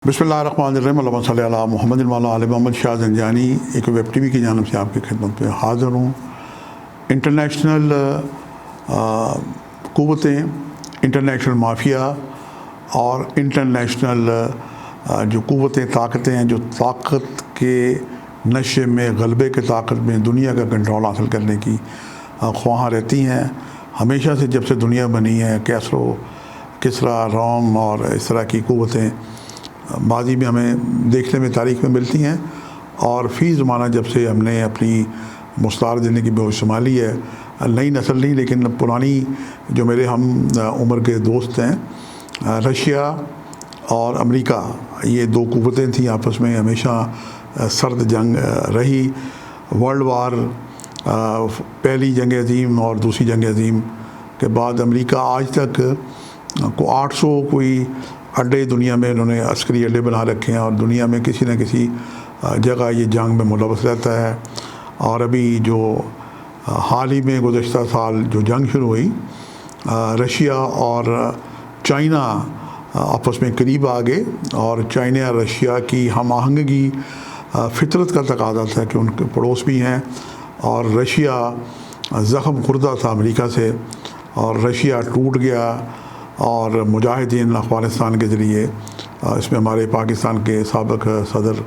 بسم اللہ الرحمن الرحیم اللہم صلی علی محمد آل محمد شاہ زنجانی ایک ویب ٹی وی کی جانب سے آپ کی خدمت میں حاضر ہوں۔ انٹرنیشنل قوتیں، انٹرنیشنل مافیا اور انٹرنیشنل جو قوتیں، طاقتیں ہیں جو طاقت کے نشے میں، غلبے کے طاقت میں دنیا کا کنٹرول حاصل کرنے کی خواہاں رہتی ہیں۔ ہمیشہ سے جب سے دنیا بنی ہے کسرا، روم اور اس طرح کی قوتیں ماضی میں ہمیں دیکھنے میں، تاریخ میں ملتی ہیں، اور فی زمانہ جب سے ہم نے اپنی مستعار دینے کی بے ہوش سنبھالی ہے، نئی نسل نہیں لیکن پرانی جو میرے ہم عمر کے دوست ہیں، رشیا اور امریکہ، یہ دو قوتیں تھیں آپس میں، ہمیشہ سرد جنگ رہی۔ ورلڈ وار، پہلی جنگ عظیم اور دوسری جنگ عظیم کے بعد امریکہ آج تک 800 کوئی اڈے دنیا میں انہوں نے عسکری اڈے بنا رکھے ہیں، اور دنیا میں کسی نہ کسی جگہ یہ جنگ میں ملوث رہتا ہے۔ اور ابھی جو حال ہی میں گزشتہ سال جو جنگ شروع ہوئی، رشیا اور چائنا آپس میں قریب آ گئے، اور چائنا اور رشیا کی ہم آہنگی فطرت کا تقاضا تھا کہ ان کے پڑوس بھی ہیں، اور رشیا زخم خوردہ تھا امریکہ سے، اور رشیا ٹوٹ گیا، اور مجاہدین افغانستان کے ذریعے، اس میں ہمارے پاکستان کے سابق صدر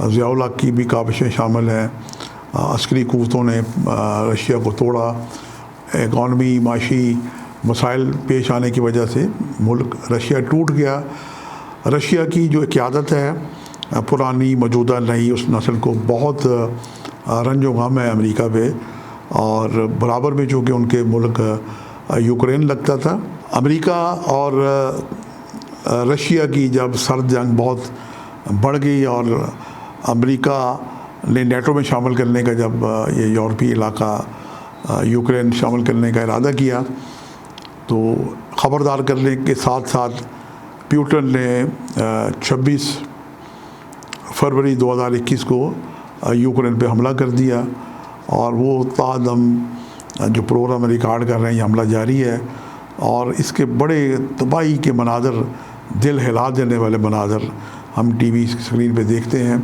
ضیاء الحق کی بھی کاوشیں شامل ہیں۔ عسکری قوتوں نے رشیا کو توڑا، اکانومی، معاشی مسائل پیش آنے کی وجہ سے ملک رشیا ٹوٹ گیا۔ رشیا کی جو قیادت ہے، پرانی موجودہ نئی، اس نسل کو بہت رنج و غم ہے امریکہ پہ، اور برابر میں چونکہ ان کے ملک یوکرین لگتا تھا۔ امریکہ اور رشیا کی جب سرد جنگ بہت بڑھ گئی، اور امریکہ نے نیٹو میں شامل کرنے کا، جب یہ یورپی علاقہ یوکرین شامل کرنے کا ارادہ کیا، تو خبردار کرنے کے ساتھ ساتھ پیوٹن نے 26 فروری 2021 کو یوکرین پہ حملہ کر دیا، اور وہ تاہم جو پروگرام ریکارڈ کر رہے ہیں، یہ حملہ جاری ہے، اور اس کے بڑے تباہی کے مناظر، دل ہلا دینے والے مناظر ہم ٹی وی اسکرین پہ دیکھتے ہیں۔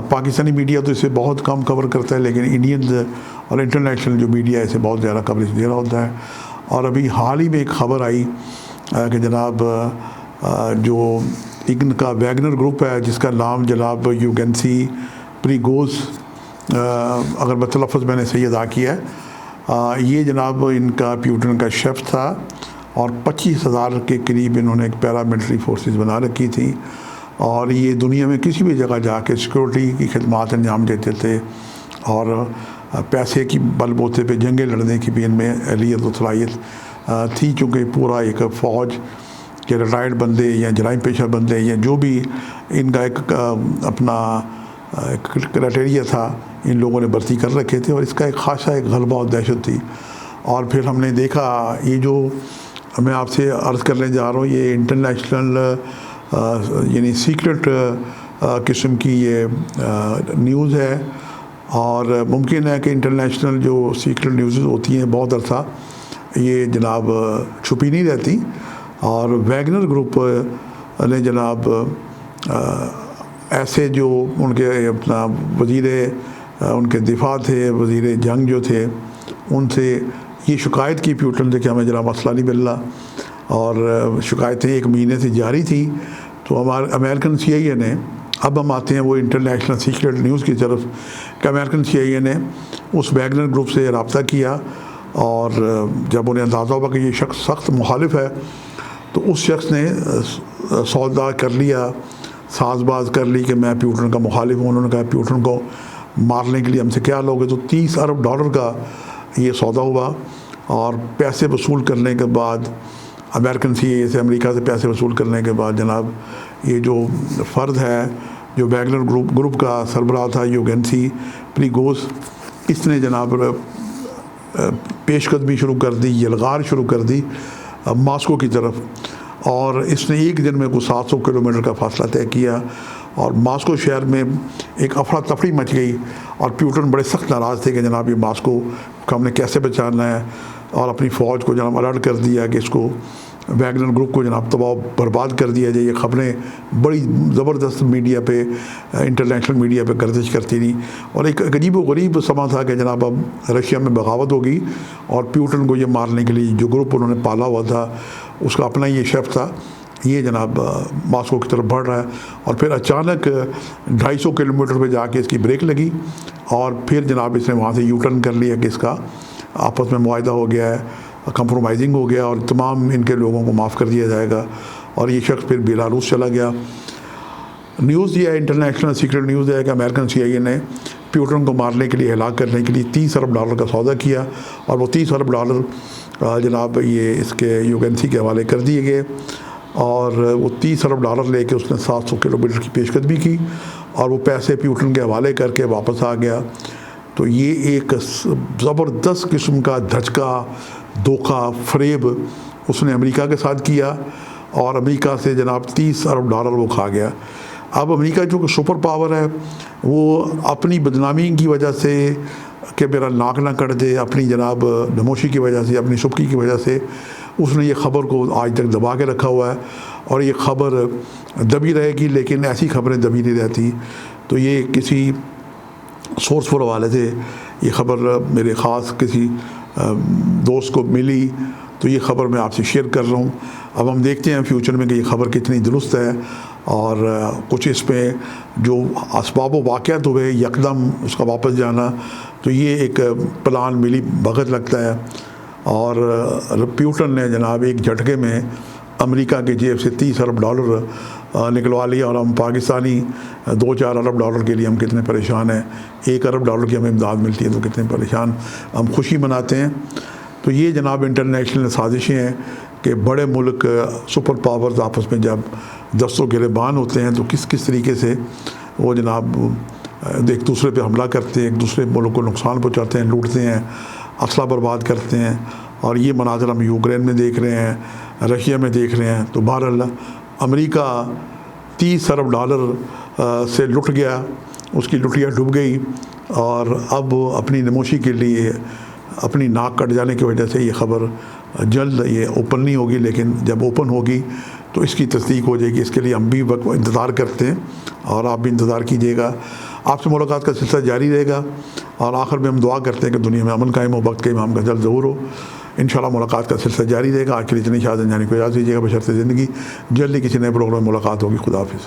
پاکستانی میڈیا تو اسے بہت کم کور کرتا ہے، لیکن انڈین اور انٹرنیشنل جو میڈیا اسے بہت زیادہ کوریج دے رہا ہوتا ہے۔ اور ابھی حال ہی میں ایک خبر آئی کہ جناب جو ان کا ویگنر گروپ ہے، جس کا نام جناب یوگنسی پریگوز، اگر بتلفظ میں نے صحیح ادا کیا ہے، یہ جناب ان کا پیوٹن کا شیف تھا، اور 25,000 کے قریب انہوں نے ایک پیراملٹری فورسز بنا رکھی تھی، اور یہ دنیا میں کسی بھی جگہ جا کے سیکورٹی کی خدمات انجام دیتے تھے، اور پیسے کی بل بوتے پہ جنگیں لڑنے کی بھی ان میں اہلیت و صلاحیت تھی، چونکہ پورا ایک فوج کے ریٹائرڈ بندے یا جرائم پیشہ بندے یا جو بھی ان کا ایک اپنا کرائٹیریا تھا، ان لوگوں نے بھرتی کر رکھے تھے، اور اس کا ایک خاصا ایک غلبہ اور دہشت تھی۔ اور پھر ہم نے دیکھا، یہ جو میں آپ سے عرض کرنے جا رہا ہوں، یہ انٹرنیشنل یعنی سیکرٹ قسم کی یہ نیوز ہے، اور ممکن ہے کہ انٹرنیشنل جو سیکرٹ نیوزز ہوتی ہیں بہت عرصہ یہ جناب چھپی نہیں رہتی، اور ویگنر گروپ نے جناب ایسے جو ان کے اپنا وزیر ان کے دفاع تھے، وزیر جنگ جو تھے، ان سے یہ شکایت کی پیوٹن سے کہ ہمیں ذرا مسئلہ نہیں مل رہا، اور شکایتیں 1 مہینے سے جاری تھیں۔ تو ہمارے امریکن CIA نے، اب ہم آتے ہیں وہ انٹرنیشنل سیکرٹ نیوز کی طرف، کہ امریکن CIA نے اس ویگنر گروپ سے رابطہ کیا، اور جب انہیں اندازہ ہوا کہ یہ شخص سخت مخالف ہے، تو اس شخص نے سودا کر لیا، ساز باز کر لی کہ میں پیوٹن کا مخالف ہوں۔ انہوں نے کہا پیوٹن کو مارنے کے لیے ہم سے کیا لوگے، تو $30 ارب کا یہ سودا ہوا، اور پیسے وصول کرنے کے بعد امریکن CIA سے، امریکہ سے پیسے وصول کرنے کے بعد جناب یہ جو فرد ہے، جو ویگنر گروپ کا سربراہ تھا، یوگنسی پریگوز، اس نے جناب پیش قدمی شروع کر دی، یلغار شروع کر دی ماسکو کی طرف، اور اس نے ایک دن میں کوئی 700 کلومیٹر کا فاصلہ طے کیا، اور ماسکو شہر میں ایک افراتفری مچ گئی، اور پیوٹن بڑے سخت ناراض تھے کہ جناب یہ ماسکو کو ہم نے کیسے بچانا ہے، اور اپنی فوج کو جناب الرٹ کر دیا کہ اس کو ویگنر گروپ کو جناب تباہ برباد کر دیا جائے. یہ خبریں بڑی زبردست میڈیا پہ انٹرنیشنل میڈیا پہ گردش کرتی تھیں, اور ایک عجیب و غریب سما تھا کہ جناب اب رشیا میں بغاوت ہوگی اور پیوٹن کو یہ مارنے کے لیے جو گروپ انہوں نے پالا ہوا تھا اس کا اپنا یہ شیف تھا, یہ جناب ماسکو کی طرف بڑھ رہا ہے. اور پھر اچانک 250 کلومیٹر پہ جا کے اس کی بریک لگی, اور پھر جناب اس نے وہاں سے یو ٹرن کر لیا کہ اس کا آپس میں معاہدہ ہو گیا ہے, کمپرومائزنگ ہو گیا, اور تمام ان کے لوگوں کو معاف کر دیا جائے گا, اور یہ شخص پھر بیلاروس چلا گیا. نیوز یہ ہے, انٹرنیشنل سیکرٹ نیوز ہے کہ امریکن CIA نے پیوٹن کو مارنے کے لیے, ہلاک کرنے کے لیے $30 ارب کا سودا کیا, اور وہ $30 ارب جناب یہ اس کے یوگنسی کے حوالے کر دیے گئے, اور وہ $30 ارب لے کے اس نے 700 کلومیٹر کی پیش قدمی کی, اور وہ پیسے پیوٹن کے حوالے کر کے واپس آ گیا. تو یہ ایک زبردست قسم کا دھچکا, دھوکہ, فریب اس نے امریکہ کے ساتھ کیا, اور امریکہ سے جناب $30 ارب وہ کھا گیا. اب امریکہ جو کہ سپر پاور ہے, وہ اپنی بدنامی کی وجہ سے کہ میرا ناک نہ کٹ دے, اپنی جناب نموشی کی وجہ سے, اپنی سبکی کی وجہ سے اس نے یہ خبر کو آج تک دبا کے رکھا ہوا ہے, اور یہ خبر دبی رہے گی, لیکن ایسی خبریں دبی نہیں رہتی. تو یہ کسی سورسفل حوالے سے یہ خبر میرے خاص کسی دوست کو ملی, تو یہ خبر میں آپ سے شیئر کر رہا ہوں. اب ہم دیکھتے ہیں فیوچر میں کہ یہ خبر کتنی درست ہے, اور کچھ اس پہ جو اسباب و واقعات ہوئے یکدم اس کا واپس جانا, تو یہ ایک پلان ملی بھگت لگتا ہے. اور پیوٹن نے جناب ایک جھٹکے میں امریکہ کے جیب سے $30 ارب نکلوا لیا, اور ہم پاکستانی 2-4 ارب ڈالر کے لیے ہم کتنے پریشان ہیں. $1 ارب کی ہمیں امداد ملتی ہے تو کتنے پریشان, ہم خوشی مناتے ہیں. تو یہ جناب انٹرنیشنل سازشیں ہیں کہ بڑے ملک سپر پاورز آپس میں جب دست و گریبان ہوتے ہیں تو کس کس طریقے سے وہ جناب ایک دوسرے پہ حملہ کرتے ہیں, ایک دوسرے ملک کو نقصان پہنچاتے ہیں, لوٹتے ہیں, اسلحہ برباد کرتے ہیں. اور یہ مناظر ہم یوکرین میں دیکھ رہے ہیں, رشیا میں دیکھ رہے ہیں. تو بہرحال امریکہ $30 ارب سے لٹ گیا, اس کی لٹیا ڈوب گئی, اور اب اپنی نموشی کے لیے اپنی ناک کٹ جانے کی وجہ سے یہ خبر جلد یہ اوپن نہیں ہوگی, لیکن جب اوپن ہوگی تو اس کی تصدیق ہو جائے گی. اس کے لیے ہم بھی انتظار کرتے ہیں, اور آپ بھی انتظار کیجیے گا. آپ سے ملاقات کا سلسلہ جاری رہے گا, اور آخر میں ہم دعا کرتے ہیں کہ دنیا میں امن قائم ہو, وقت کے امام کا جلد ظہور ہو. انشاءاللہ ملاقات کا سلسلہ جاری رہے گا. آج کے لیے اتنی اجازت دینے کو اجازت دیجیے گا. بشرط زندگی جلدی کسی نئے پروگرام میں ملاقات ہوگی. خدا حافظ.